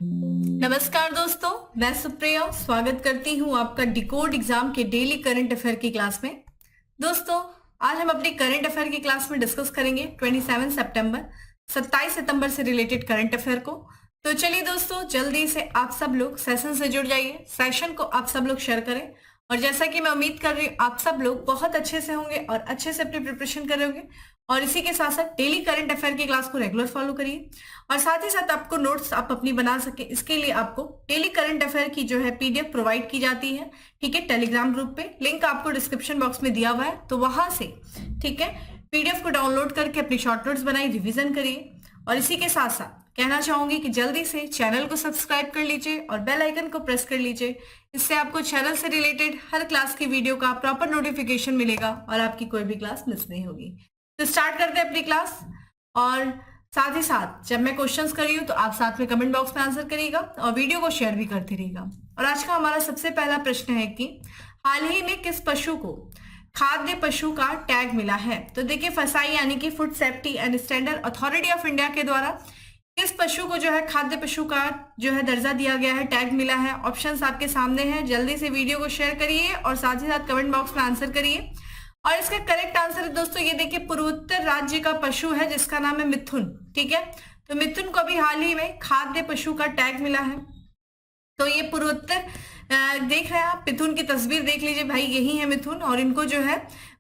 नमस्कार दोस्तों, मैं सुप्रिया स्वागत करती हूँ आपका डिकोड एग्जाम के डेली करंट अफेयर की क्लास में। दोस्तों, आज हम अपनी करंट अफेयर की क्लास में डिस्कस करेंगे 27 सितंबर 27 सितंबर से रिलेटेड करंट अफेयर को। तो चलिए दोस्तों, जल्दी से आप सब लोग सेशन से जुड़ जाइए, सेशन को आप सब लोग शेयर करें। और जैसा कि मैं उम्मीद कर रही हूँ आप सब लोग बहुत अच्छे से होंगे और अच्छे से अपनी प्रिपरेशन कर रहे होंगे, और इसी के साथ साथ डेली करंट अफेयर की क्लास को रेगुलर फॉलो करिए। और साथ ही साथ आपको नोट्स आप अपनी बना सके, इसके लिए आपको डेली करंट अफेयर की जो है पीडीएफ प्रोवाइड की जाती है, ठीक है, टेलीग्राम ग्रुप पे। लिंक आपको डिस्क्रिप्शन बॉक्स में दिया हुआ है, तो वहां से, ठीक है, पीडीएफ को डाउनलोड करके अपनी शॉर्ट नोट्स बनाई, रिविजन करिए। और इसी के साथ साथ कहना चाहूंगी कि जल्दी से चैनल को सब्सक्राइब कर लीजिए और बेल आइकन को प्रेस कर लीजिए। इससे आपको चैनल से रिलेटेड हर क्लास की वीडियो का प्रॉपर नोटिफिकेशन मिलेगा और आपकी कोई भी क्लास मिस नहीं होगी। तो स्टार्ट करते हैं अपनी क्लास। और साथ ही साथ जब मैं क्वेश्चंस कर रही हूँ तो आप साथ में कमेंट बॉक्स में आंसर करिएगा और वीडियो को शेयर भी करते रहिएगा। और आज का हमारा सबसे पहला प्रश्न है कि हाल ही में किस पशु को खाद्य पशु का टैग मिला है? तो देखिए, फसाई यानी कि food safety and standard authority of India के द्वारा किस पशु को जो है खाद्य पशु का जो है दर्जा दिया गया है, टैग मिला है? ऑप्शंस आपके सामने हैं, जल्दी से वीडियो को शेयर करिए और साथ ही साथ कमेंट बॉक्स में आंसर करिए। और इसका करेक्ट आंसर है दोस्तों, ये देखिए, पूर्वोत्तर राज्य का पशु है जिसका नाम है मिथुन, ठीक है। तो मिथुन को अभी हाल ही में खाद्य पशु का टैग मिला है। तो ये पूर्वोत्तर देख रहे हैं आप, मिथुन की तस्वीर देख लीजिए भाई, यही है मिथुन। और इनको जो है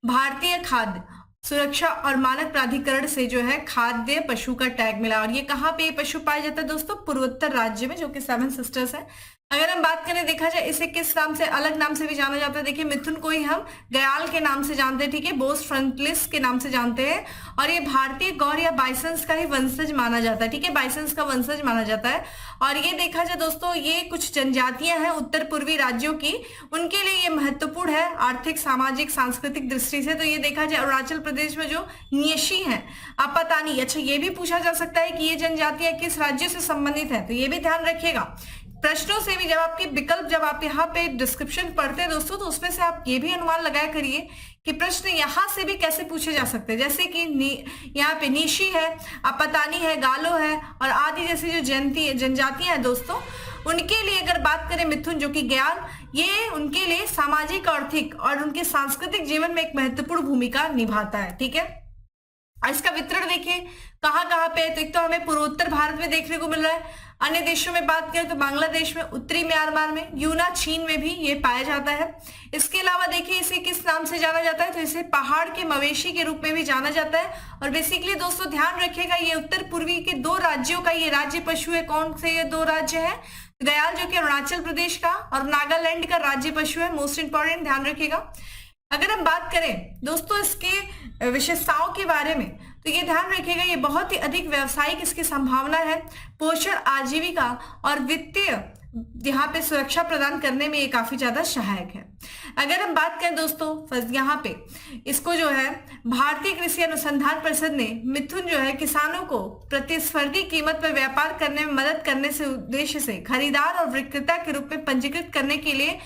भारतीय खाद्य सुरक्षा और मानक प्राधिकरण से जो है खाद्य पशु का टैग मिला। और ये कहाँ पे ये पशु पाया जाता है दोस्तों? पूर्वोत्तर राज्य में, जो कि 7 सिस्टर्स है। अगर हम बात करें, देखा जाए, इसे किस नाम से, अलग नाम से भी जाना जाता है। देखिए, मिथुन को ही हम गयाल के नाम से जानते हैं, ठीक है, बोस फ्रंटलिस के नाम से जानते हैं। और ये भारतीय गौर या बाइसंस का ही वंशज माना जाता है, ठीक है, बाइसंस का वंशज माना जाता है। और ये देखा जाए दोस्तों, ये कुछ जनजातियां हैं उत्तर पूर्वी राज्यों की, उनके लिए ये महत्वपूर्ण है आर्थिक, सामाजिक, सांस्कृतिक दृष्टि से। तो ये देखा जाए अरुणाचल प्रदेश में जो न्येशी है, आपातानी, अच्छा, ये भी पूछा जा सकता है कि ये जनजातियां किस राज्य से संबंधित है, तो ये भी ध्यान रखिएगा। प्रश्नों से भी जब आपके विकल्प, जब आप यहाँ पे डिस्क्रिप्शन पढ़ते हैं दोस्तों, तो उसमें से आप ये भी अनुमान लगाया करिए कि प्रश्न यहाँ से भी कैसे पूछे जा सकते हैं। जैसे कि यहाँ पे नीशी है, अपतानी है, गालो है और आदि जैसी जो जनजातियां हैं दोस्तों, उनके लिए अगर बात करें, मिथुन जो कि ज्ञान, ये उनके लिए सामाजिक, आर्थिक और उनके सांस्कृतिक जीवन में एक महत्वपूर्ण भूमिका निभाता है, ठीक है। इसका वितरण देखिए कहाँ कहाँ पे है, तो एक तो हमें पूर्वोत्तर भारत में देखने को मिल रहा है। अन्य देशों में बात करें तो बांग्लादेश में, उत्तरी म्यांमार में, यूना चीन में भी ये पाया जाता है। इसके अलावा देखिए, इसे किस नाम से जाना जाता है? तो इसे पहाड़ के मवेशी के रूप में भी जाना जाता है। और बेसिकली दोस्तों ध्यान रखिएगा, ये उत्तर पूर्वी के 2 राज्यों का ये राज्य पशु है। कौन से ये 2 राज्य है? गयाल जो कि अरुणाचल प्रदेश का और नागालैंड का राज्य पशु है। मोस्ट इंपॉर्टेंट, ध्यान रखिएगा। अगर हम बात करें दोस्तों इसके विशेषताओं के बारे में, तो ये ध्यान रखिएगा, ये बहुत ही अधिक व्यवसायिक इसकी संभावना है, पोषण, आजीविका और वित्तीय यहाँ पे सुरक्षा प्रदान करने में ये काफी ज्यादा सहायक है। अगर हम बात करें दोस्तों, यहाँ पे इसको जो है भारतीय कृषि अनुसंधान परिषद ने मिथुन जो है किसानों को प्रतिस्पर्धी कीमत पर व्यापार करने में मदद करने से उद्देश्य से खरीदार और विक्रेता के रूप में पंजीकृत करने के लिए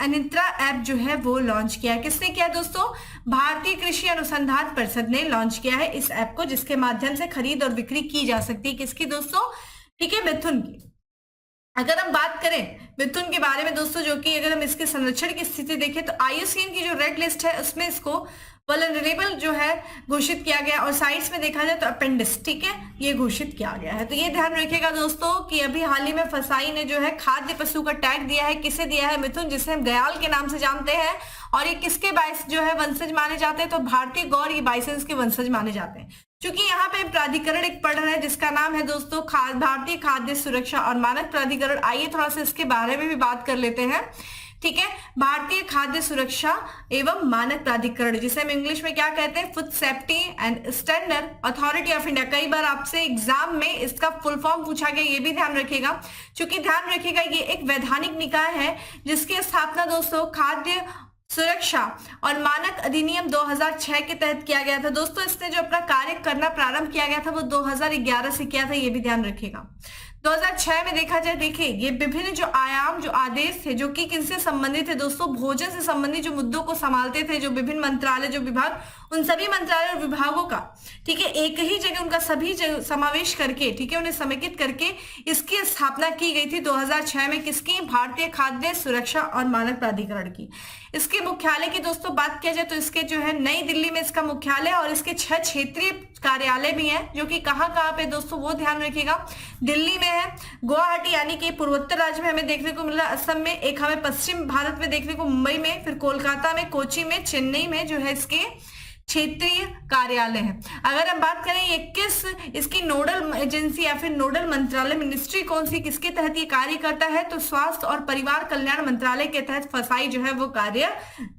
अनित्रा ऐप जो है वो लॉन्च किया है। किसने किया दोस्तों? भारतीय कृषि अनुसंधान परिषद ने लॉन्च किया है इस ऐप को, जिसके माध्यम से खरीद और बिक्री की जा सकती है। किसकी दोस्तों? ठीक है, मिथुन की। अगर हम बात करें मिथुन के बारे में दोस्तों, जो कि अगर हम इसके संरक्षण की स्थिति देखें तो IUCN की जो रेड लिस्ट है उसमें इसको वल्नरेबल जो है घोषित किया गया, और साइट्स में देखा जाए तो अपेंडिक्स, ठीक है, ये घोषित किया गया है। तो ये ध्यान रखिएगा दोस्तों कि अभी हाल ही में फसाई ने जो है खाद्य पशु का टैग दिया है। किसे दिया है? मिथुन, जिसे हम गयाल के नाम से जानते हैं। और ये किसके जो है वंशज माने जाते हैं? तो भारतीय गौर, ये बाइसंस के वंशज माने जाते हैं। क्योंकि यहाँ पे प्राधिकरण एक पढ़ रहे हैं जिसका नाम है दोस्तों भारतीय खाद्य सुरक्षा और मानक प्राधिकरण। आइए थोड़ा सा इसके बारे में भी बात कर लेते हैं, ठीक है। भारतीय खाद्य सुरक्षा एवं मानक प्राधिकरण, जिसे हम इंग्लिश में क्या कहते हैं? Food safety and standard authority of India. कई बार आपसे एग्जाम में इसका फुल फॉर्म पूछा गया, ये भी ध्यान रखिएगा। क्योंकि ध्यान रखिएगा, ये एक वैधानिक निकाय है जिसकी स्थापना दोस्तों खाद्य सुरक्षा और मानक अधिनियम 2006 के तहत किया गया था। दोस्तों इसने जो अपना कार्य करना प्रारंभ किया गया था वो 2011 से किया था, ये भी ध्यान रखिएगा। 2006 में देखा जाए, देखिए ये विभिन्न जो आयाम, जो आदेश थे, जो कि किनसे संबंधित थे दोस्तों? भोजन से संबंधित जो मुद्दों को संभालते थे, जो विभिन्न मंत्रालय, जो विभाग, उन सभी मंत्रालय और विभागों का, ठीक है, एक ही जगह उनका सभी जगह समावेश करके, ठीक है, उन्हें समेकित करके इसकी स्थापना की गई थी 2006 में। किसकी? भारतीय खाद्य सुरक्षा और मानक प्राधिकरण की। इसके मुख्यालय की दोस्तों बात किया जाए तो इसके जो है नई दिल्ली में इसका मुख्यालय, और इसके 6 क्षेत्रीय कार्यालय भी हैं, जो कि कहाँ कहाँ पे दोस्तों वो ध्यान रखिएगा, दिल्ली में है, गुवाहाटी यानी कि पूर्वोत्तर राज्य में हमें देखने को मिल रहा है, असम में, एक हमें पश्चिम भारत में देखने को मुंबई में, फिर कोलकाता में, कोची में, चेन्नई में जो है इसके क्षेत्रीय कार्यालय है। अगर हम बात करें ये किस इसकी नोडल एजेंसी या फिर नोडल मंत्रालय, मिनिस्ट्री कौन सी, किसके तहत ये कार्य करता है, तो स्वास्थ्य और परिवार कल्याण मंत्रालय के तहत फसाई जो है वो कार्य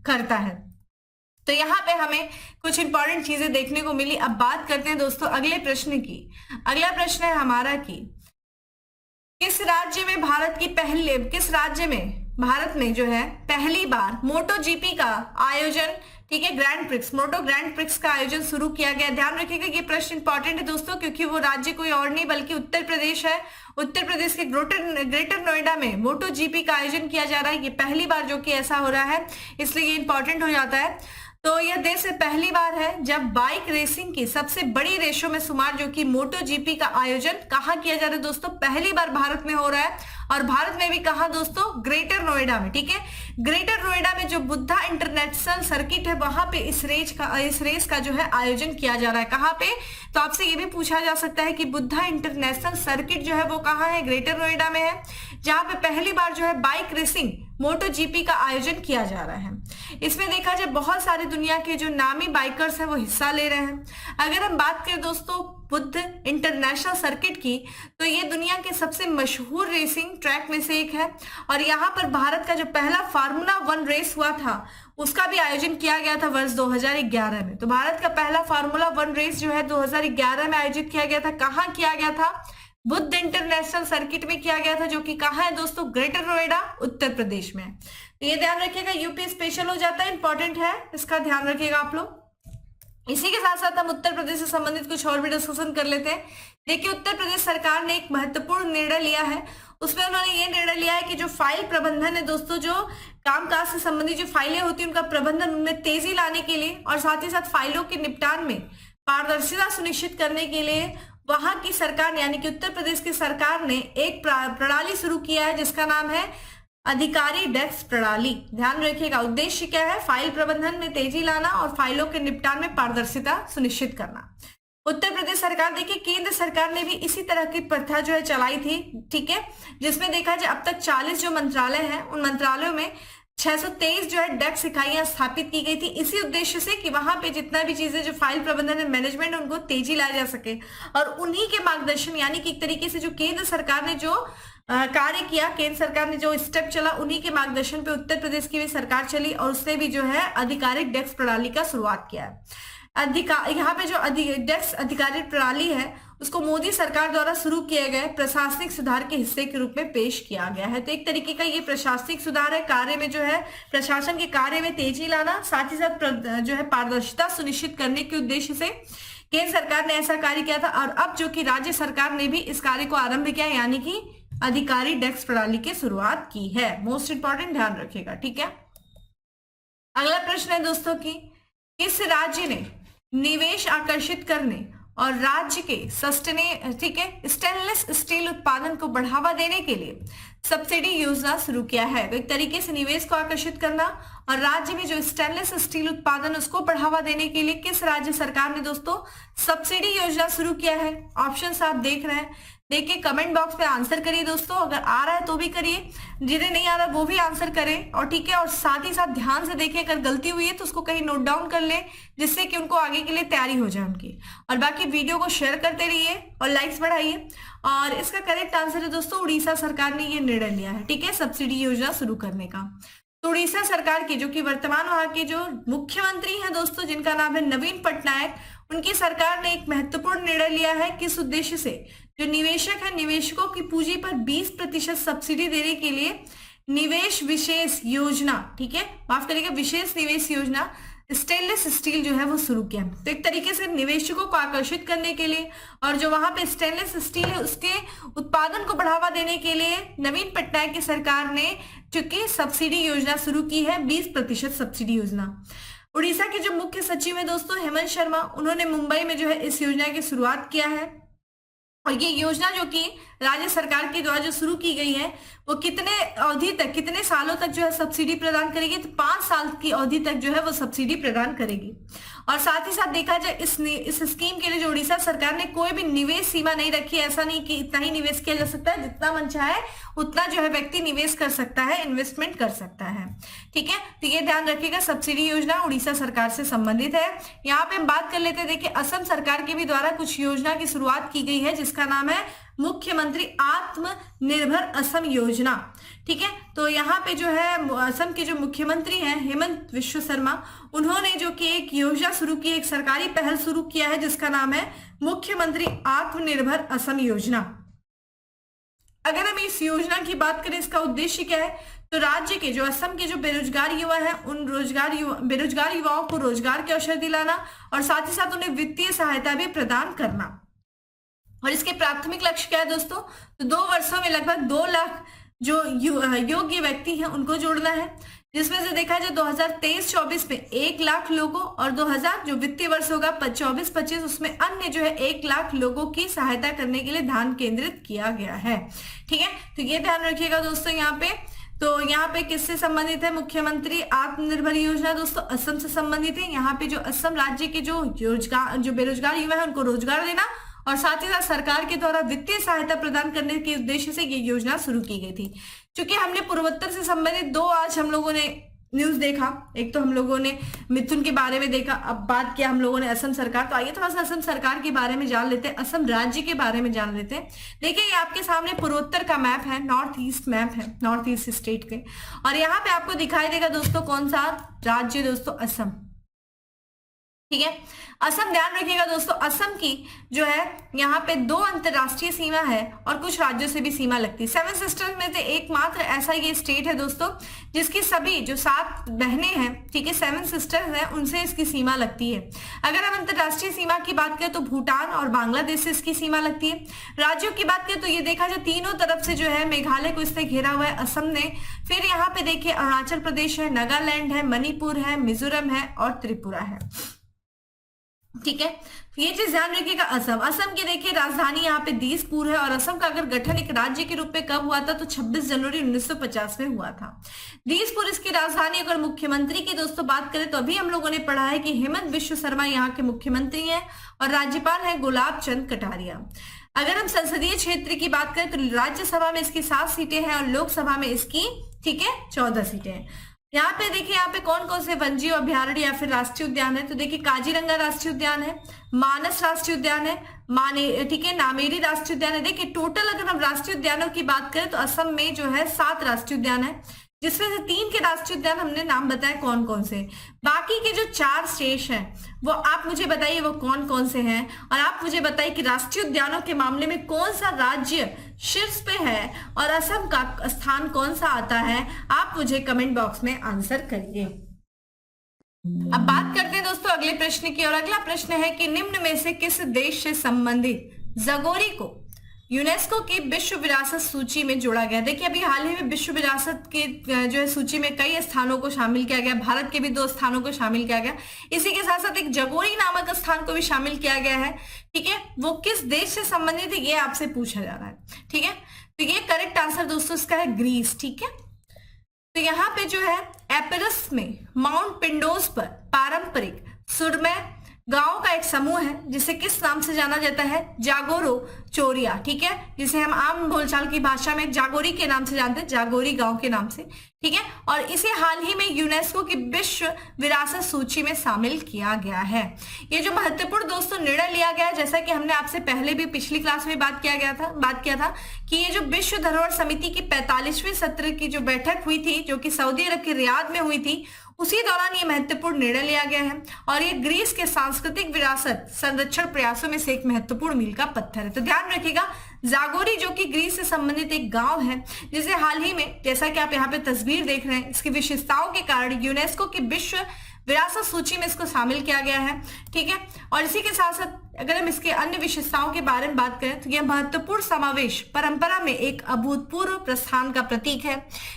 करता है। तो यहाँ पे हमें कुछ इंपॉर्टेंट चीजें देखने को मिली। अब बात करते हैं दोस्तों अगले प्रश्न की। अगला प्रश्न है हमारा कि किस राज्य में भारत में जो है पहली बार मोटो जीपी का आयोजन, ठीक है, मोटो ग्रैंड प्रिक्स का आयोजन शुरू किया गया। ध्यान रखिएगा ये प्रश्न इंपॉर्टेंट है दोस्तों, क्योंकि वो राज्य कोई और नहीं बल्कि उत्तर प्रदेश है। उत्तर प्रदेश के ग्रेटर नोएडा में मोटो जीपी का आयोजन किया जा रहा है। ये पहली बार जो कि ऐसा हो रहा है, इसलिए ये इंपॉर्टेंट हो जाता है। तो यह देश में पहली बार है जब बाइक रेसिंग की सबसे बड़ी रेसों में शुमार जो कि मोटो जीपी का आयोजन कहाँ किया जा रहा है दोस्तों, पहली बार भारत में हो रहा है। और भारत में भी कहा दोस्तों, ग्रेटर नोएडा में, ठीक है, ग्रेटर नोएडा में जो बुद्धा इंटरनेशनल सर्किट है वहां पे इस रेस का जो है आयोजन किया जा रहा है। कहाँ पे? तो आपसे ये भी पूछा जा सकता है कि बुद्धा इंटरनेशनल सर्किट जो है वो कहाँ है, ग्रेटर नोएडा में है, जहां पे पहली बार जो है बाइक रेसिंग मोटो जीपी का आयोजन किया जा रहा है। इसमें देखा जाए बहुत सारे दुनिया के जो नामी बाइकर्स हैं वो हिस्सा ले रहे हैं। अगर हम बात करें दोस्तों बुद्ध इंटरनेशनल सर्किट की, तो ये दुनिया के सबसे मशहूर रेसिंग ट्रैक में से एक है। और यहाँ पर भारत का जो पहला फार्मूला 1 रेस हुआ था उसका भी आयोजन किया गया था वर्ष 2011 में। तो भारत का पहला फार्मूला 1 रेस जो है 2011 में आयोजित किया गया था। कहाँ किया गया था? बुद्ध इंटरनेशनल सर्किट में किया गया था, जो कि कहाँ है दोस्तों, ग्रेटर नोएडा उत्तर प्रदेश में। तो ये ध्यान रखिएगा, यूपी स्पेशल हो जाता है, इंपॉर्टेंट है, इसका ध्यान रखिएगा आप लोग। इसी के साथ साथ हम उत्तर प्रदेश से संबंधित कुछ और भी डिस्कशन कर लेते हैं। देखिए उत्तर प्रदेश सरकार ने एक महत्वपूर्ण निर्णय लिया है। उसमें उन्होंने ये निर्णय लिया है कि जो फाइल प्रबंधन है दोस्तों, जो कामकाज से संबंधित जो फाइलें होती है उनका प्रबंधन, उनमें तेजी लाने के लिए और साथ ही साथ फाइलों के निपटान में पारदर्शिता सुनिश्चित करने के लिए वहां की सरकार यानी कि उत्तर प्रदेश की सरकार ने एक प्रणाली शुरू किया है जिसका नाम है अधिकारी डेस्क प्रणाली। ध्यान रखिएगा, उद्देश्य क्या है? फाइल प्रबंधन में तेजी लाना और फाइलों के निपटान में पारदर्शिता सुनिश्चित करना। उत्तर प्रदेश सरकार, देखिए केंद्र सरकार ने भी इसी तरह की प्रथा जो है चलाई थी, ठीक है, जिसमें देखा जाए अब तक 40 जो मंत्रालय हैं उन मंत्रालयों में 623 जो है डेस्क इकाइयां स्थापित की गई थी, इसी उद्देश्य से कि वहां पे जितना भी चीजें जो फाइल प्रबंधन एंड मैनेजमेंट उनको तेजी लाया जा सके। और उन्हीं के मार्गदर्शन यानी कि एक तरीके से जो केंद्र सरकार ने जो कार्य किया, केंद्र सरकार ने जो स्टेप चला, उन्हीं के मार्गदर्शन पे उत्तर प्रदेश की भी सरकार चली और उसने भी जो है आधिकारिक डेस्क प्रणाली का शुरुआत किया है। यहाँ पे जो डेस्क आधिकारिक प्रणाली है उसको मोदी सरकार द्वारा शुरू किए गए प्रशासनिक सुधार के हिस्से के रूप में पेश किया गया है। तो एक तरीके का ये प्रशासनिक सुधार है, कार्य में जो है प्रशासन के कार्य में तेजी लाना, साथ ही साथ जो है पारदर्शिता सुनिश्चित करने के उद्देश्य से केंद्र सरकार ने ऐसा कार्य किया था। और अब जो कि राज्य सरकार ने भी इस कार्य को आरंभ किया, यानी कि अधिकारी डेस्क प्रणाली की शुरुआत की है। मोस्ट इंपॉर्टेंट, ध्यान रखिएगा, ठीक है। अगला प्रश्न है दोस्तों की किस राज्य ने निवेश आकर्षित करने और राज्य के स्टेनलेस स्टील उत्पादन को बढ़ावा देने के लिए सब्सिडी योजना शुरू किया है? तो एक तरीके से निवेश को आकर्षित करना और राज्य में जो स्टेनलेस स्टील उत्पादन उसको बढ़ावा देने के लिए किस राज्य सरकार ने दोस्तों सब्सिडी योजना शुरू किया है? ऑप्शंस आप देख रहे हैं, देखिए कमेंट बॉक्स में आंसर करिए दोस्तों, अगर आ रहा है तो भी करिए, जिन्हें नहीं आ रहा वो भी आंसर करें। और ठीक है, और साथ ही साथ ध्यान से देखिए, अगर गलती हुई है तो उसको कहीं नोट डाउन कर ले, जिससे कि उनको आगे के लिए तैयारी हो जाए उनकी। और बाकी वीडियो को शेयर करते रहिए और लाइक्स बढ़ाइए। और इसका करेक्ट आंसर है दोस्तों उड़ीसा सरकार ने ये निर्णय लिया है, ठीक है, सब्सिडी योजना शुरू करने का। तो उड़ीसा सरकार की जो कि वर्तमान वहां के जो मुख्यमंत्री हैं दोस्तों, जिनका नाम है नवीन पटनायक, उनकी सरकार ने एक महत्वपूर्ण निर्णय लिया है। किस उद्देश्य से? जो निवेशक है, निवेशकों की पूंजी पर 20% सब्सिडी देने के लिए निवेश विशेष योजना, ठीक है, माफ करिएगा, विशेष निवेश योजना स्टेनलेस स्टील जो है वो शुरू किया। तो एक तरीके से निवेशकों को आकर्षित करने के लिए और जो वहां पे स्टेनलेस स्टील है उसके उत्पादन को बढ़ावा देने के लिए नवीन पटनायक की सरकार ने चूंकि सब्सिडी योजना शुरू की है, 20% सब्सिडी योजना। उड़ीसा के जो मुख्य सचिव है दोस्तों हेमंत शर्मा, उन्होंने मुंबई में जो है इस योजना की शुरुआत किया है। और ये योजना जो कि राज्य सरकार के द्वारा जो शुरू की गई है वो कितने अवधि तक, कितने सालों तक जो है सब्सिडी प्रदान करेगी, तो 5 साल की अवधि तक जो है वो सब्सिडी प्रदान करेगी। और साथ ही साथ देखा जाए इस स्कीम के लिए जो उड़ीसा सरकार ने कोई भी निवेश सीमा नहीं रखी है। ऐसा नहीं कि इतना ही निवेश किया जा सकता है, जितना मन चाहे उतना जो है व्यक्ति निवेश कर सकता है, इन्वेस्टमेंट कर सकता है। ठीक है, तो ये ध्यान रखिएगा, सब्सिडी योजना उड़ीसा सरकार से संबंधित है। यहाँ पे हम बात कर लेते हैं, देखिए असम सरकार के भी द्वारा कुछ योजना की शुरुआत की गई है जिसका नाम है मुख्यमंत्री आत्मनिर्भर असम योजना। ठीक है, तो यहाँ पे जो है असम के जो मुख्यमंत्री हैं हेमंत विश्व शर्मा, उन्होंने जो कि एक योजना शुरू की, एक सरकारी पहल शुरू किया है जिसका नाम है मुख्यमंत्री आत्मनिर्भर असम योजना। अगर हम इस योजना की बात करें, इसका उद्देश्य क्या है, तो राज्य के जो असम के जो बेरोजगार युवा हैं उन बेरोजगार युवाओं को रोजगार के अवसर दिलाना और साथ ही साथ उन्हें वित्तीय सहायता भी प्रदान करना। और इसके प्राथमिक लक्ष्य क्या है दोस्तों, तो 2 वर्षों में लगभग 2 लाख जो योग्य व्यक्ति हैं उनको जोड़ना है, जिसमें से देखा जाए 2023-24 में 1 लाख लोगों और 2000 जो वित्तीय वर्ष होगा 24-25 उसमें अन्य जो है 1 लाख लोगों की सहायता करने के लिए ध्यान केंद्रित किया गया है। ठीक है, तो ये ध्यान रखिएगा दोस्तों। यहाँ पे तो यहाँ पे किससे संबंधित है, मुख्यमंत्री आत्मनिर्भर योजना दोस्तों असम से संबंधित है। यहाँ पे जो असम राज्य के जो बेरोजगार युवा है उनको रोजगार देना और साथ ही साथ सरकार के द्वारा वित्तीय सहायता प्रदान करने के उद्देश्य से ये योजना शुरू की गई थी। चूंकि हमने पूर्वोत्तर से संबंधित 2 आज हम लोगों ने न्यूज देखा, एक तो हम लोगों ने मिथुन के बारे में देखा, अब बात किया हम लोगों ने असम सरकार। तो आइए थोड़ा सा असम सरकार के बारे में जान लेते हैं, असम राज्य के बारे में जान लेते हैं। देखिए ये आपके सामने पूर्वोत्तर का मैप है, नॉर्थ ईस्ट मैप है, नॉर्थ ईस्ट स्टेट के, और यहाँ पे आपको दिखाई देगा दोस्तों कौन सा राज्य, दोस्तों असम। ठीक है, असम ध्यान रखिएगा दोस्तों, असम की जो है यहाँ पे 2 अंतरराष्ट्रीय सीमा है और कुछ राज्यों से भी सीमा लगती है। 7 सिस्टर्स में से एकमात्र ऐसा ये स्टेट है दोस्तों जिसकी सभी जो 7 बहनें हैं, ठीक है 7 सिस्टर्स हैं, उनसे इसकी सीमा लगती है। अगर हम अंतरराष्ट्रीय सीमा की बात करें तो भूटान और बांग्लादेश से इसकी सीमा लगती है। राज्यों की बात करें तो ये देखा जाए तीनों तरफ से जो है मेघालय को इससे घेरा हुआ है असम ने। फिर यहाँ पे देखिए अरुणाचल प्रदेश है, नागालैंड है, मणिपुर है, मिजोरम है और त्रिपुरा है। ठीक है, ये चीज ध्यान रखिएगा। असम की देखिए राजधानी यहाँ पे दिसपुर है और असम का अगर गठन एक राज्य के रूप में कब हुआ था तो 26 जनवरी 1950 में हुआ था। दिसपुर इसकी राजधानी। अगर मुख्यमंत्री की दोस्तों बात करें तो अभी हम लोगों ने पढ़ा है कि हेमंत विश्व शर्मा यहाँ के मुख्यमंत्री हैं और राज्यपाल है गुलाब चंद कटारिया। अगर हम संसदीय क्षेत्र की बात करें तो राज्यसभा में इसकी 7 सीटें हैं और लोकसभा में इसकी ठीक है 14 सीटें हैं। यहाँ पे देखिए यहाँ पे कौन कौन से वन्यजीव अभ्यारण्य या फिर राष्ट्रीय उद्यान है, तो देखिए काजीरंगा राष्ट्रीय उद्यान है, मानस राष्ट्रीय उद्यान है, ठीक है नामेरी राष्ट्रीय उद्यान है। देखिए टोटल अगर हम राष्ट्रीय उद्यानों की बात करें तो असम में जो है 7 राष्ट्रीय उद्यान है, जिसमें से 3 के राष्ट्रीय उद्यान हमने नाम बताए कौन कौन से। बाकी के जो 4 शेष हैं वो आप मुझे बताइए वो कौन कौन से हैं, और आप मुझे बताइए कि राष्ट्रीय उद्यानों के मामले में कौन सा राज्य शीर्ष पे है और असम का स्थान कौन सा आता है, आप मुझे कमेंट बॉक्स में आंसर करिए। अब बात करते हैं दोस्तों अगले प्रश्न की, और अगला प्रश्न है कि निम्न में से किस देश से संबंधित जागोरी को यूनेस्को की विश्व विरासत सूची में जोड़ा गया। देखिए अभी हाल ही में विश्व विरासत के जो है सूची में कई स्थानों को शामिल किया गया, भारत के भी 2 स्थानों को शामिल किया गया, इसी के साथ साथ एक जागोरी नामक स्थान को भी शामिल किया गया है। ठीक है, वो किस देश से संबंधित है ये आपसे पूछा जा रहा है। ठीक है, तो ये करेक्ट आंसर दोस्तों इसका है ग्रीस। ठीक है, तो यहाँ पे जो है एपिरस में माउंट पिंडोस पर पारंपरिक सुरमय गांव का एक समूह है जिसे किस नाम से जाना जाता है, जागोरो चोरिया। ठीक है, जिसे हम आम बोलचाल की भाषा में जागोरी के नाम से जानते हैं, जागोरी गांव के नाम से। ठीक है, और इसे हाल ही में यूनेस्को की विश्व विरासत सूची में शामिल किया गया है। ये जो महत्वपूर्ण दोस्तों निर्णय लिया गया है, जैसा कि हमने आपसे पहले भी पिछली क्लास में बात किया था कि ये जो विश्व धरोहर समिति की 45वें सत्र की जो बैठक हुई थी जो कि सऊदी अरब के रियाद में हुई थी, उसी दौरान ये महत्वपूर्ण निर्णय लिया गया है और ये ग्रीस के सांस्कृतिक विरासत संरक्षण प्रयासों में से एक महत्वपूर्ण मील का पत्थर है। तो ध्यान रखिएगा जागोरी जो कि ग्रीस से संबंधित एक गांव है जिसे हाल ही में, जैसा कि आप यहाँ पे तस्वीर देख रहे हैं, इसकी विशेषताओं के कारण यूनेस्को की विश्व विरासत सूची में इसको शामिल किया गया है। ठीक है, और इसी के साथ साथ अगर हम इसके अन्य विशेषताओं के बारे में बात करें तो यह महत्वपूर्ण समावेश परंपरा में एक अभूतपूर्व प्रस्थान का प्रतीक है,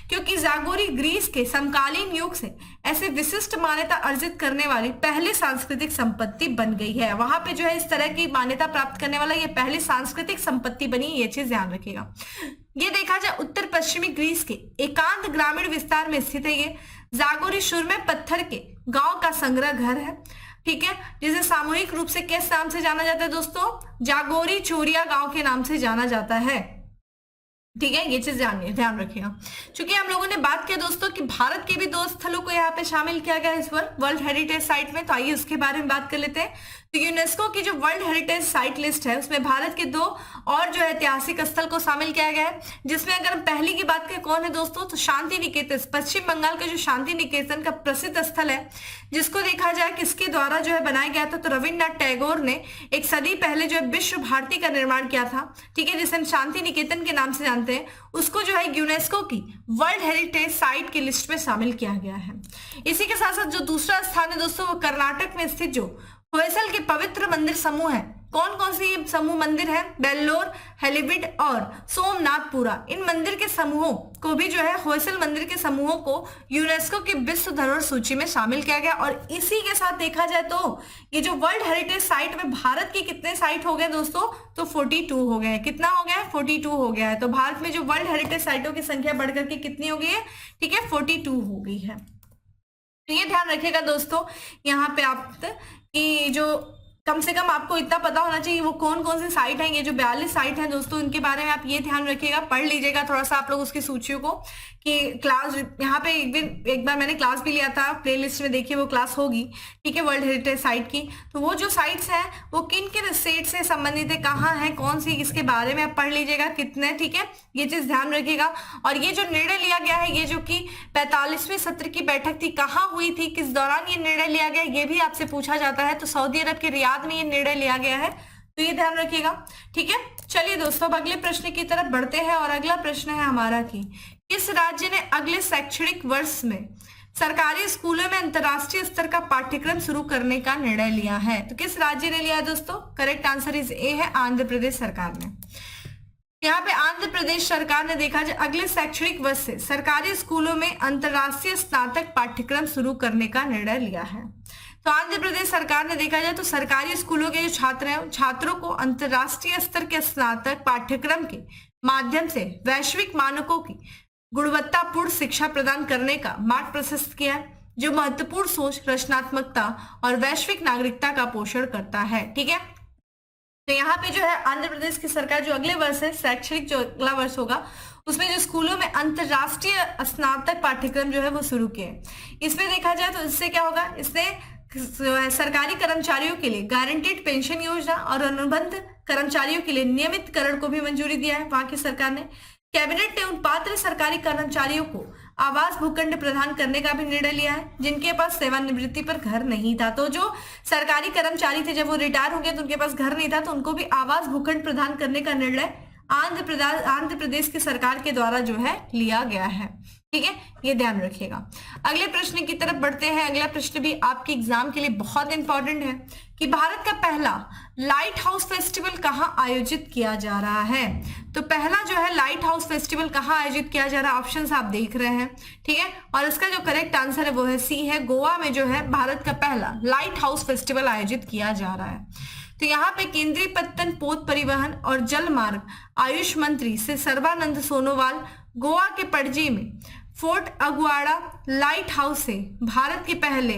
क्योंकि जागोरी ग्रीस के समकालीन युग से ऐसे विशिष्ट मान्यता अर्जित करने वाली पहली सांस्कृतिक संपत्ति बन गई है। वहां पे जो है इस तरह की मान्यता प्राप्त करने वाला ये पहली सांस्कृतिक संपत्ति बनी, ये चीज ध्यान रखिएगा। ये देखा जाए उत्तर पश्चिमी ग्रीस के एकांत ग्रामीण विस्तार में स्थित है। ये जागोरी सुरमे पत्थर के गांव का संग्रह घर है। ठीक है, जिसे सामूहिक रूप से किस नाम से जाना जाता है दोस्तों? जागोरी चोरिया गांव के नाम से जाना जाता है। ठीक है, ये चीज ध्यान रखिएगा। चूंकि हम लोगों ने बात किया दोस्तों कि भारत के भी 2 स्थलों को यहाँ पे शामिल किया गया इस वर्ल्ड हेरिटेज साइट में, तो आइए उसके बारे में बात कर लेते हैं। तो यूनेस्को की जो वर्ल्ड हेरिटेज साइट लिस्ट है उसमें भारत के 2 और जो ऐतिहासिक स्थल को शामिल किया गया है, जिसमें अगर हम पहली की बात करें कौन है दोस्तों, तो शांति निकेतन, पश्चिम बंगाल का जो शांति निकेतन का प्रसिद्ध स्थल है, जिसको देखा जाए किसके द्वारा जो है बनाया गया था, तो रविन्द्रनाथ टैगोर ने एक सदी पहले जो है विश्व भारती का निर्माण किया था। ठीक है, जिसे हम शांति निकेतन के नाम से जानते हैं, उसको जो है यूनेस्को की वर्ल्ड हेरिटेज साइट की लिस्ट में शामिल किया गया है। इसी के साथ साथ जो दूसरा स्थान है दोस्तों वो कर्नाटक में स्थित जो होयसल के पवित्र मंदिर समूह है। कौन कौन से ये समूह मंदिर है? बेल्लोर, हेलिबिड और सोमनाथपुरा। इन मंदिर के समूहों को भी जो है होयसल मंदिर के समूहों को यूनेस्को की विश्व धरोहर सूची में शामिल किया गया। और इसी के साथ देखा जाए तो ये जो वर्ल्ड हेरिटेज साइट में भारत के कितने साइट हो गए दोस्तों? तो 42 हो गए। कितना हो गया है? 42 हो गया है। तो भारत में जो वर्ल्ड हेरिटेज साइटों की संख्या बढ़कर के कितनी हो गई है? ठीक है, 42 हो गई है। तो ये ध्यान रखिएगा दोस्तों यहाँ पे आप कि जो कम से कम आपको इतना पता होना चाहिए वो कौन कौन से साइट हैं। ये जो 42 साइट हैं दोस्तों, इनके बारे में आप ये ध्यान रखिएगा, पढ़ लीजिएगा थोड़ा सा आप लोग उसकी सूचियों को, कि क्लास यहाँ पे एक बार मैंने क्लास भी लिया था, प्लेलिस्ट में देखिए वो क्लास होगी। ठीक है, वर्ल्ड हेरिटेज साइट की। तो वो जो साइट्स हैं वो किन किन स्टेट से संबंधित है, कहाँ है, कौन सी, इसके बारे में आप पढ़ लीजिएगा कितने। ठीक है, ये चीज ध्यान रखिएगा। और ये जो निर्णय लिया गया है, ये जो कि 45वें सत्र की बैठक थी, कहाँ हुई थी, किस दौरान ये निर्णय लिया गया, ये भी आपसे पूछा जाता है। तो सऊदी अरब के रियाद में ये निर्णय लिया गया है, तो ये ध्यान रखिएगा। ठीक है, चलिए दोस्तों अब अगले प्रश्न की तरफ बढ़ते हैं। और अगला प्रश्न है हमारा कि किस राज्य ने अगले शैक्षणिक वर्ष में सरकारी स्कूलों में अंतर्राष्ट्रीय स्तर का पाठ्यक्रम शुरू करने का निर्णय लिया है? तो किस राज्य ने लिया है दोस्तों? करेक्ट आंसर इज ए है, आंध्र प्रदेश सरकार ने। यहाँ पे आंध्र प्रदेश सरकार ने देखा जाए अगले शैक्षणिक वर्ष से सरकारी स्कूलों में अंतर्राष्ट्रीय स्नातक पाठ्यक्रम शुरू करने का निर्णय लिया है। तो आंध्र प्रदेश सरकार ने देखा जाए तो सरकारी स्कूलों के जो छात्र हैं, छात्रों को अंतर्राष्ट्रीय स्तर के स्नातक पाठ्यक्रम के माध्यम से वैश्विक मानकों की गुणवत्तापूर्ण शिक्षा प्रदान करने का मार्ग प्रशस्त किया है, जो महत्वपूर्ण सोच, रचनात्मकता और वैश्विक नागरिकता का पोषण करता है। ठीक है, तो यहाँ पे जो है आंध्र प्रदेश की सरकार जो अगले वर्ष है, शैक्षणिक जो अगला वर्ष होगा, उसमें जो स्कूलों में अंतर्राष्ट्रीय स्नातक पाठ्यक्रम जो है वो शुरू किए। इसमें देखा जाए तो इससे क्या होगा, इससे सरकारी कर्मचारियों के लिए गारंटीड पेंशन योजना और अनुबंध कर्मचारियों के लिए नियमितकरण को भी मंजूरी दिया है वहां की सरकार ने। कैबिनेट ने उन पात्र सरकारी कर्मचारियों को आवास भूखंड प्रदान करने का भी निर्णय लिया है जिनके पास सेवानिवृत्ति पर घर नहीं था। तो जो सरकारी कर्मचारी थे, जब वो रिटायर हो गए तो उनके पास घर नहीं था, तो उनको भी आवास भूखंड प्रदान करने का निर्णय आंध्र प्रदेश की सरकार के द्वारा जो है लिया गया है। ठीक है, ये ध्यान रखिएगा। अगले प्रश्न की तरफ बढ़ते हैं। अगला प्रश्न भी आपके एग्जाम के लिए बहुत इंपॉर्टेंट है कि भारत का पहला लाइट हाउस फेस्टिवल कहाँ आयोजित किया जा रहा है? तो पहला जो है लाइट हाउस फेस्टिवल कहाँ आयोजित किया जा रहा है, ऑप्शंस आप देख रहे हैं। ठीक है, और इसका जो करेक्ट आंसर है वो है सी है, गोवा में जो है भारत का पहला लाइट हाउस फेस्टिवल आयोजित किया जा रहा है। तो यहाँ पे केंद्रीय पत्तन, पोत परिवहन और जल मार्ग आयुष मंत्री श्री सर्बानंद सोनोवाल गोवा के पणजी में फोर्ट अगुआड़ा लाइट हाउस से भारत के पहले,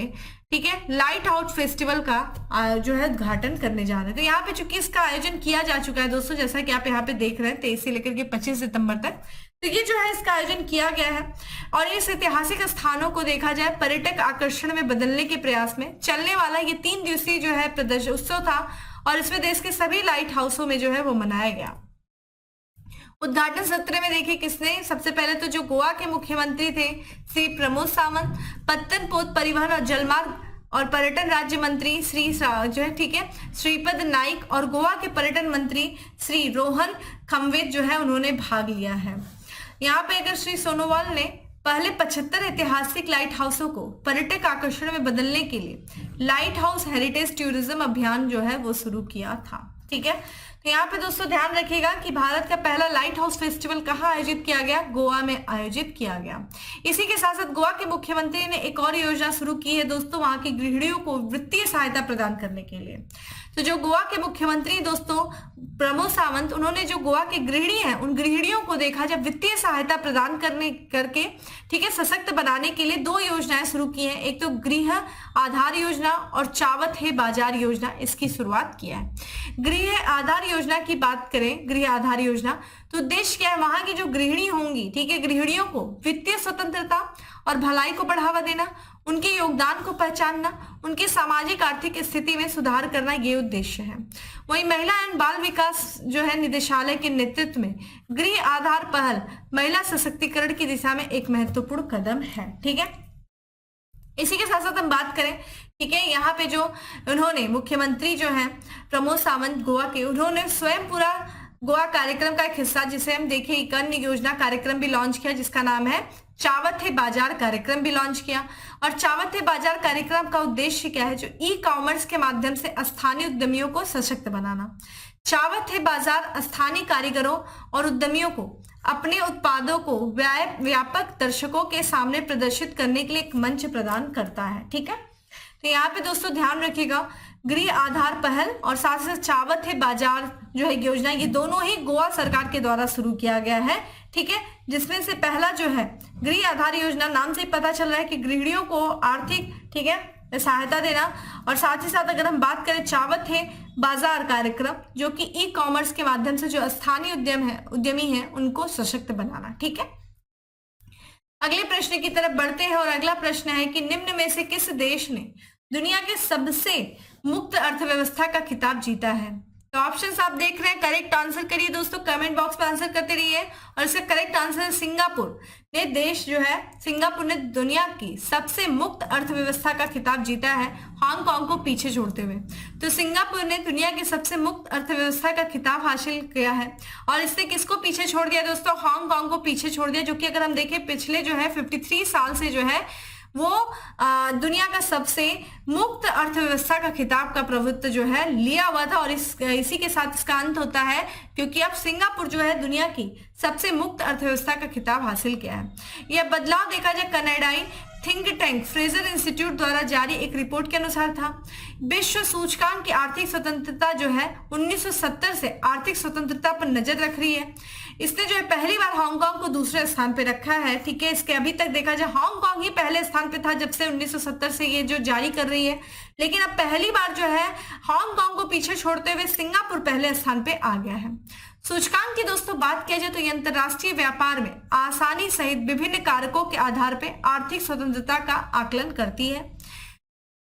ठीक है, लाइट हाउस फेस्टिवल का जो है उद्घाटन करने जा रहे हैं। तो यहाँ पे चूंकि इसका आयोजन किया जा चुका है दोस्तों, जैसा कि आप यहाँ पे देख रहे हैं 23 से लेकर के 25 सितंबर तक, तो ये जो है इसका आयोजन किया गया है। और इस ऐतिहासिक स्थानों को देखा जाए पर्यटक आकर्षण में बदलने के प्रयास में चलने वाला ये 3 दिवसीय जो है प्रदर्शन उत्सव था और इसमें देश के सभी लाइट हाउसों में जो है वो मनाया गया। उद्घाटन सत्र में देखिए किसने, सबसे पहले तो जो गोवा के मुख्यमंत्री थे श्री प्रमोद सावंत, पत्तन, पोत परिवहन और जलमार्ग और पर्यटन राज्य मंत्री श्री जो है, ठीक है, श्रीपद नाइक और गोवा के पर्यटन मंत्री श्री रोहन खम्वेत जो है उन्होंने भाग लिया है। यहाँ पे अगर श्री सोनोवाल ने पहले 75 ऐतिहासिक लाइट हाउसों को पर्यटक आकर्षण में बदलने के लिए लाइट हाउस हेरिटेज टूरिज्म अभियान जो है वो शुरू किया था। ठीक है, तो यहाँ पे दोस्तों ध्यान रखिएगा कि भारत का पहला लाइट हाउस फेस्टिवल कहाँ आयोजित किया गया? गोवा में आयोजित किया गया। इसी के साथ साथ गोवा के मुख्यमंत्री ने एक और योजना शुरू की है दोस्तों, वहां की गृहिणियों को वित्तीय सहायता प्रदान करने के लिए। तो जो गोवा के मुख्यमंत्री दोस्तों प्रमोद सावंत, उन्होंने जो गोवा के गृहिणी हैं उन गृहिणियों को देखा जब वित्तीय सहायता प्रदान करके ठीक है सशक्त बनाने के लिए 2 योजनाएं शुरू की हैं। एक तो गृह आधार योजना और चावत है बाजार योजना, इसकी शुरुआत किया है। गृह आधार योजना की बात करें, गृह आधार योजना तो उद्देश्य क्या है? वहां की जो गृहिणी होंगी, ठीक है, गृहिणियों को वित्तीय स्वतंत्रता और भलाई को बढ़ावा देना, उनके योगदान को पहचानना, उनकी सामाजिक आर्थिक स्थिति में सुधार करना, ये उद्देश्य है। वहीं महिला एवं बाल विकास जो है निदेशालय के नेतृत्व में गृह आधार पहल महिला सशक्तिकरण की दिशा में एक महत्वपूर्ण कदम है। ठीक है, इसी के साथ साथ हम बात करें, ठीक है, यहाँ पे जो उन्होंने मुख्यमंत्री जो है प्रमोद सावंत गोवा के, उन्होंने स्वयं पूरा गोवा कार्यक्रम का एक हिस्सा जिसे हम देखें एक अन्य योजना कार्यक्रम भी लॉन्च किया जिसका नाम है चावत है बाजार कार्यक्रम भी लॉन्च किया। और चावत है बाजार कार्यक्रम का उद्देश्य क्या है? जो ई कॉमर्स के माध्यम से स्थानीय उद्यमियों को सशक्त बनाना। चावत है बाजार स्थानीय कारीगरों और उद्यमियों को अपने उत्पादों को व्यापक दर्शकों के सामने प्रदर्शित करने के लिए एक मंच प्रदान करता है। ठीक है, तो यहाँ पे दोस्तों ध्यान रखिएगा, गृह आधार पहल और साथ साथ चावत है बाजार जो है योजना, ये दोनों ही गोवा सरकार के द्वारा शुरू किया गया है। ठीक है, जिसमें से पहला जो है गृह आधार योजना, नाम से पता चल रहा है कि गृहिणियों को आर्थिक ठीक है सहायता देना, और साथ ही साथ अगर हम बात करें चावत है बाजार कार्यक्रम जो कि ई कॉमर्स के माध्यम से जो स्थानीय उद्यमी है उनको सशक्त बनाना। ठीक है, अगले प्रश्न की तरफ बढ़ते हैं और अगला प्रश्न है कि निम्न में से किस देश ने दुनिया के सबसे मुक्त अर्थव्यवस्था का खिताब जीता है? तो ऑप्शंस आप देख रहे हैं, करेक्ट आंसर करिए दोस्तों, कमेंट बॉक्स में आंसर करते रहिए। और इसका करेक्ट आंसर है सिंगापुर ने, देश जो है सिंगापुर ने दुनिया की सबसे मुक्त अर्थव्यवस्था का खिताब जीता है हांगकांग को पीछे छोड़ते हुए। तो सिंगापुर ने दुनिया की सबसे मुक्त अर्थव्यवस्था का खिताब हासिल किया है और इसने किसको पीछे छोड़ दिया दोस्तों? हांगकांग को पीछे छोड़ दिया, जो कि अगर हम देखें पिछले जो है 53 साल से जो है वो दुनिया का सबसे मुक्त अर्थव्यवस्था का खिताब का प्रभुत्व जो है लिया हुआ था। और इसी के साथ इसका अंत होता है क्योंकि अब सिंगापुर जो है दुनिया की सबसे मुक्त अर्थव्यवस्था का खिताब हासिल किया है। यह बदलाव देखा जाए कनाडाई थिंक टैंक फ्रेजर इंस्टीट्यूट द्वारा जारी एक रिपोर्ट के अनुसार था। विश्व सूचकांक की आर्थिक स्वतंत्रता जो है 1970 से आर्थिक स्वतंत्रता पर नजर रख रही है। इसने जो है पहली बार हांगकांग को दूसरे स्थान पे रखा है। ठीक है, इसके अभी तक देखा जाए हांगकांग ही पहले स्थान पे था जब से 1970 से ये जो जारी कर रही है, लेकिन अब पहली बार जो है हांगकांग को पीछे छोड़ते हुए सिंगापुर पहले स्थान पे आ गया है। सूचकांक की दोस्तों बात किया जाए तो ये अंतरराष्ट्रीय व्यापार में आसानी सहित विभिन्न कारकों के आधार पर आर्थिक स्वतंत्रता का आकलन करती है।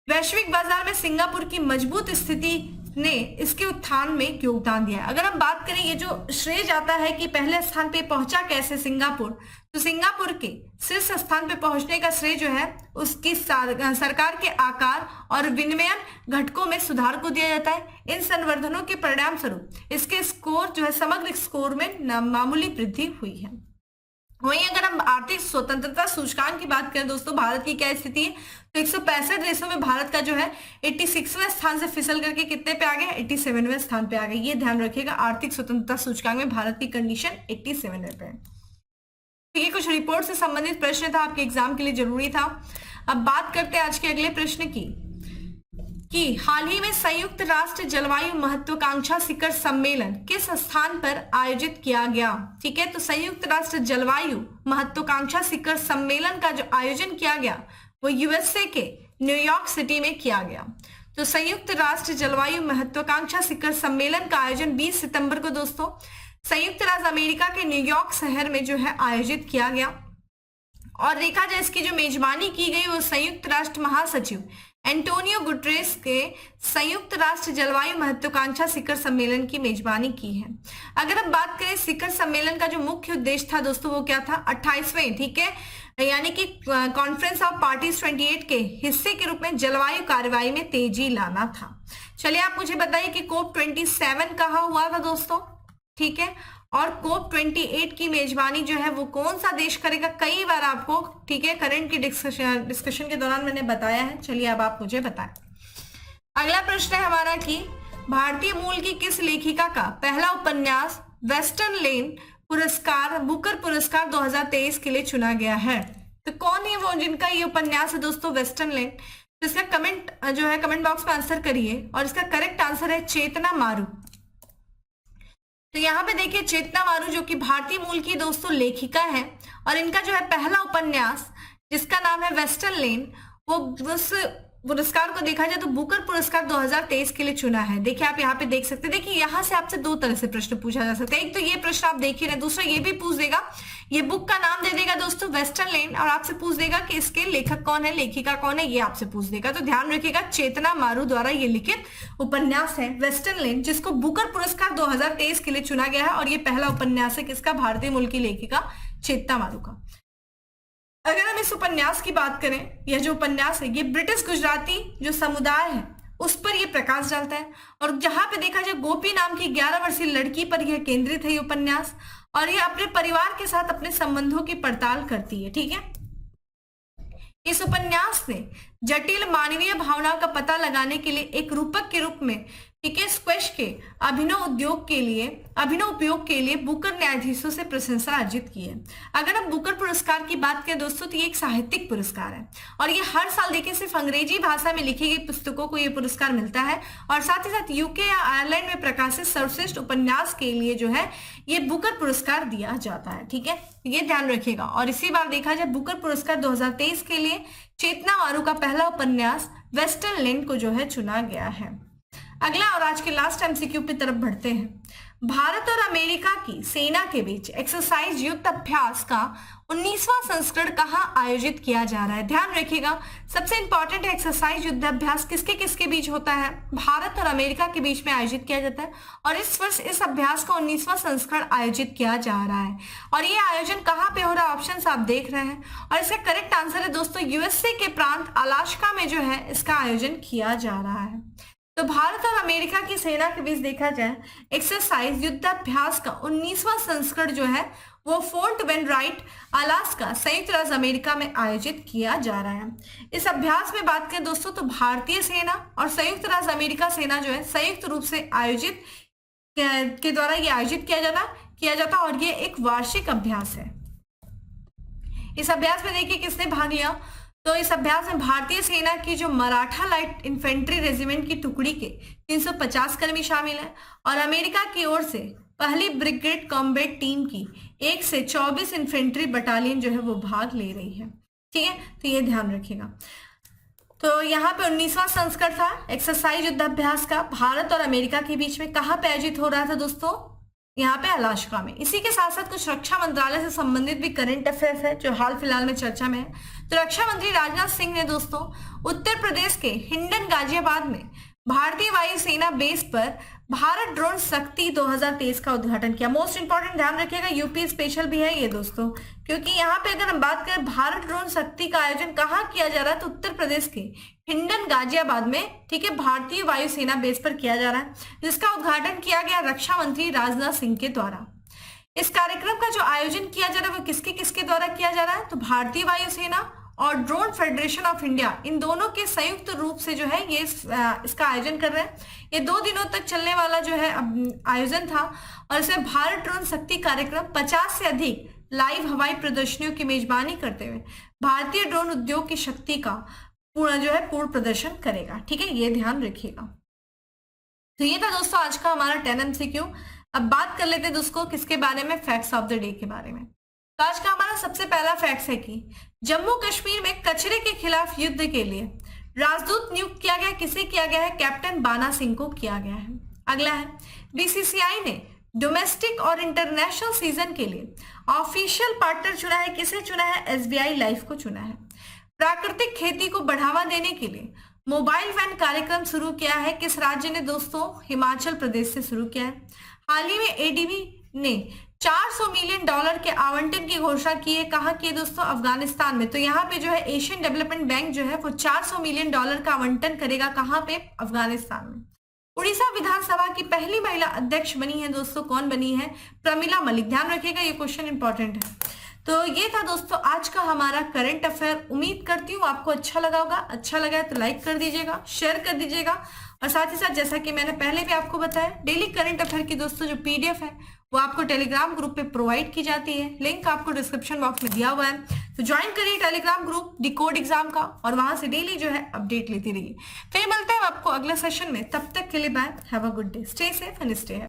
वैश्विक बाजार में सिंगापुर की मजबूत स्थिति ने इसके उत्थान में योगदान दिया। अगर हम बात करें ये जो श्रेय जाता है कि पहले स्थान पे पहुंचा कैसे सिंगापुर, तो सिंगापुर के शीर्ष स्थान पे पहुंचने का श्रेय जो है उसकी सरकार के आकार और विनिमयन घटकों में सुधार को दिया जाता है। इन संवर्धनों के परिणाम स्वरूप इसके स्कोर जो है समग्र स्कोर में मामूली वृद्धि हुई है। वहीं अगर हम आर्थिक स्वतंत्रता सूचकांक की बात करें दोस्तों, भारत की क्या स्थिति है, तो 165 देशों में भारत का जो है 86वें स्थान से फिसल करके कितने पे आ गया? 87वें स्थान पे आ गया। ये ध्यान रखिएगा, आर्थिक स्वतंत्रता सूचकांक में भारत की कंडीशन 87वें पे है। ठीक है, कुछ रिपोर्ट से संबंधित प्रश्न था, आपके एग्जाम के लिए जरूरी था। अब बात करते हैं आज के अगले प्रश्न की कि हाल ही में संयुक्त राष्ट्र जलवायु महत्वाकांक्षा शिखर सम्मेलन किस स्थान पर आयोजित किया गया? ठीक है, तो संयुक्त राष्ट्र जलवायु महत्वाकांक्षा शिखर सम्मेलन का जो आयोजन किया गया वो यूएसए के न्यूयॉर्क सिटी में किया गया। तो संयुक्त राष्ट्र जलवायु महत्वाकांक्षा शिखर सम्मेलन का आयोजन 20 सितंबर को दोस्तों संयुक्त राज्य अमेरिका के न्यूयॉर्क शहर में जो है आयोजित किया गया। और देखा जाए इसकी जो मेजबानी की गई वो संयुक्त राष्ट्र महासचिव एंटोनियो गुटरेस के संयुक्त राष्ट्र जलवायु महत्वाकांक्षा शिखर सम्मेलन की मेजबानी की है। अगर हम बात करें शिखर सम्मेलन का जो मुख्य उद्देश्य था दोस्तों वो क्या था? 28वें ठीक है यानी कि कॉन्फ्रेंस ऑफ पार्टीज 28 के हिस्से के रूप में जलवायु कार्रवाई में तेजी लाना था। चलिए आप मुझे बताइए कि COP27 कहाँ हुआ था दोस्तों? ठीक है, और कोप 28 की मेजबानी जो है वो कौन सा देश करेगा? कई बार आपको, ठीक है, करंट की डिस्कशन के दौरान मैंने बताया है। चलिए अब आप मुझे बताएं। अगला प्रश्न है हमारा कि भारतीय मूल की किस लेखिका का पहला उपन्यास वेस्टर्न लेन पुरस्कार, बुकर पुरस्कार 2023 के लिए चुना गया है? तो कौन है वो जिनका ये उपन्यास है दोस्तों, वेस्टर्न लेन? तो इसका कमेंट जो है कमेंट बॉक्स में आंसर करिए, और इसका करेक्ट आंसर है चेतना मारू। तो यहाँ पे देखिए चेतना मारू जो कि भारतीय मूल की दोस्तों लेखिका है, और इनका जो है पहला उपन्यास जिसका नाम है वेस्टर्न लेन, वो उस पुरस्कार को देखा जाए तो बुकर पुरस्कार 2023 के लिए चुना है। देखिए आप यहाँ पे देख सकते हैं। देखिए यहाँ से आपसे दो तरह से प्रश्न पूछा जा सकता है। एक तो ये प्रश्न आप देख ही रहे, दूसरा ये भी पूछ देगा, ये बुक का नाम दे देगा दोस्तों वेस्टर्न लेन, और आपसे पूछ देगा कि इसके लेखक कौन है, लेखिका कौन है, ये आपसे पूछ देगा। तो ध्यान रखिएगा चेतना मारू द्वारा ये लिखित उपन्यास है वेस्टर्न लेन, जिसको बुकर पुरस्कार 2023 के लिए चुना गया है, और ये पहला उपन्यास है किसका? भारतीय मूल की लेखिका चेतना मारू का। अगर हम इस उपन्यास की बात करें, यह जो उपन्यास है ये ब्रिटिश गुजराती जो समुदाय है उस पर यह प्रकाश डालता है, और जहां पे देखा जाए गोपी नाम की 11 वर्षीय लड़की पर यह केंद्रित है ये उपन्यास, और यह अपने परिवार के साथ अपने संबंधों की पड़ताल करती है। ठीक है, इस उपन्यास ने जटिल मानवीय भावनाओं का पता लगाने के लिए एक रूपक के रूप में स्क्वैश के अभिनव उपयोग के लिए बुकर न्यायाधीशों से प्रशंसा अर्जित की है। अगर हम बुकर पुरस्कार की बात करें दोस्तों तो ये एक साहित्यिक पुरस्कार है, और ये हर साल देखिए सिर्फ अंग्रेजी भाषा में लिखी गई पुस्तकों को ये पुरस्कार मिलता है, और साथ ही साथ यूके या आयरलैंड में प्रकाशित सर्वश्रेष्ठ उपन्यास के लिए जो है ये बुकर पुरस्कार दिया जाता है। ठीक है, ये ध्यान रखिएगा। और इसी बार देखा जाए बुकर पुरस्कार 2023 के लिए चेतना मारू का पहला उपन्यास वेस्टर्न लेन को जो है चुना गया है। अगला और आज के लास्ट एमसीक्यू की तरफ बढ़ते हैं। भारत और अमेरिका की सेना के बीच एक्सरसाइज युद्ध अभ्यास का 19वां संस्करण कहां आयोजित किया जा रहा है? ध्यान रखिएगा, सबसे इंपॉर्टेंट है एक्सरसाइज युद्ध अभ्यास किसके किसके बीच होता है? भारत और अमेरिका के बीच में आयोजित किया जाता है, और इस वर्ष इस अभ्यास का 19वां संस्करण आयोजित किया जा रहा है। और ये आयोजन कहाँ पे हो रहा है? ऑप्शन आप देख रहे हैं, और इसका करेक्ट आंसर है दोस्तों यूएसए के प्रांत अलास्का में जो है इसका आयोजन किया जा रहा है। तो भारत और अमेरिका की सेना के बीच देखा जाए एक्सरसाइज युद्धाभ्यास का 19वां संस्करण जो है वो फोर्ट बेन राइट अलास्का संयुक्त राज्य अमेरिका में आयोजित किया जा रहा है। इस अभ्यास में बात करें दोस्तों तो भारतीय सेना और संयुक्त राज्य अमेरिका सेना जो है संयुक्त रूप से आयोजित के द्वारा ये आयोजित किया जाता और ये एक वार्षिक अभ्यास है। इस अभ्यास में देखिए किसने भाग लिया? तो इस अभ्यास में भारतीय सेना की जो मराठा लाइट इन्फेंट्री रेजिमेंट की टुकड़ी के 350 कर्मी शामिल हैं, और अमेरिका की ओर से पहली ब्रिगेड कॉम्बैट टीम की 1 से 24 इन्फेंट्री बटालियन जो है वो भाग ले रही है। ठीक है, तो ये ध्यान रखिएगा। तो यहाँ पे 19वां संस्करण था एक्सरसाइज युद्धाभ्यास का, भारत और अमेरिका के बीच में कहाँ पे आयोजित हो रहा था दोस्तों? यहाँ पे अलास्का में। इसी के साथ साथ कुछ रक्षा मंत्रालय से संबंधित भी करंट अफेयर्स है जो हाल फिलहाल में चर्चा में है। तो रक्षा मंत्री राजनाथ सिंह ने दोस्तों उत्तर प्रदेश के हिंडन गाजियाबाद में भारतीय वायुसेना बेस पर भारत ड्रोन शक्ति 2023 का उद्घाटन किया। मोस्ट इंपॉर्टेंट ध्यान रखिएगा, यूपी स्पेशल भी है ये दोस्तों, क्योंकि यहाँ पे अगर हम बात करें भारत ड्रोन शक्ति का आयोजन कहाँ किया जा रहा है तो उत्तर प्रदेश के हिंडन गाजियाबाद में, ठीक है, भारतीय वायुसेना बेस पर किया जा रहा है, जिसका उद्घाटन किया गया रक्षा मंत्री राजनाथ सिंह के द्वारा। इस कार्यक्रम का जो आयोजन किया जा रहा है वो किसके किसके द्वारा किया जा रहा है? तो भारतीय वायुसेना और ड्रोन फेडरेशन ऑफ इंडिया, इन दोनों के संयुक्त रूप से जो है ये इसका आयोजन कर रहे हैं। ये 2 दिनों तक चलने वाला जो है आयोजन था, और इसमें भारत ड्रोन शक्ति कार्यक्रम 50 से अधिक लाइव हवाई प्रदर्शनियों की मेजबानी करते हुए भारतीय ड्रोन उद्योग की शक्ति का पूर्ण प्रदर्शन करेगा। ठीक है, ये ध्यान रखिएगा। तो ये था दोस्तों आज का हमारा 10 MCQ। अब बात कर लेते हैं दोस्तों किसके बारे में? फैक्ट्स ऑफ द डे के बारे में। तो आज का हमारा सबसे पहला फैक्ट है कि जम्मू कश्मीर में कचरे के खिलाफ युद्ध के लिए राजदूत नियुक्त किया गया। किसे किया गया है? कैप्टन बाना सिंह को किया गया है। अगला है बीसीसीआई ने डोमेस्टिक और इंटरनेशनल सीजन के लिए ऑफिशियल पार्टनर चुना है। किसे चुना है? एसबीआई लाइफ को चुना है। प्राकृतिक खेती को बढ़ावा देने के लिए मोबाइल वैन कार्यक्रम शुरू किया है। किस राज्य ने दोस्तों? हिमाचल प्रदेश से शुरू किया है। हाल ही में एडीबी ने $400 मिलियन के आवंटन की घोषणा की है। कहाँ की है दोस्तों? अफगानिस्तान में। तो यहाँ पे जो है एशियन डेवलपमेंट बैंक जो है वो $400 मिलियन का आवंटन करेगा। कहाँ पे? अफगानिस्तान में। उड़ीसा विधानसभा की पहली महिला अध्यक्ष बनी है दोस्तों, कौन बनी है? प्रमिला मलिक। ध्यान रखिएगा, ये क्वेश्चन इंपॉर्टेंट है। तो ये था दोस्तों आज का हमारा करंट अफेयर। उम्मीद करती हूँ आपको अच्छा लगा होगा। अच्छा लगा है तो लाइक कर दीजिएगा, शेयर कर दीजिएगा, और साथ ही साथ जैसा कि मैंने पहले भी आपको बताया, डेली करंट अफेयर की दोस्तों जो पीडीएफ है वो आपको टेलीग्राम ग्रुप पे प्रोवाइड की जाती है। लिंक आपको डिस्क्रिप्शन बॉक्स में दिया हुआ है, तो ज्वाइन करिए टेलीग्राम ग्रुप डिकोड एग्जाम का, और वहां से डेली जो है अपडेट लेती रहिए। फिर मिलते हैं आपको अगले सेशन में, तब तक के लिए bye, have a good day, stay safe and stay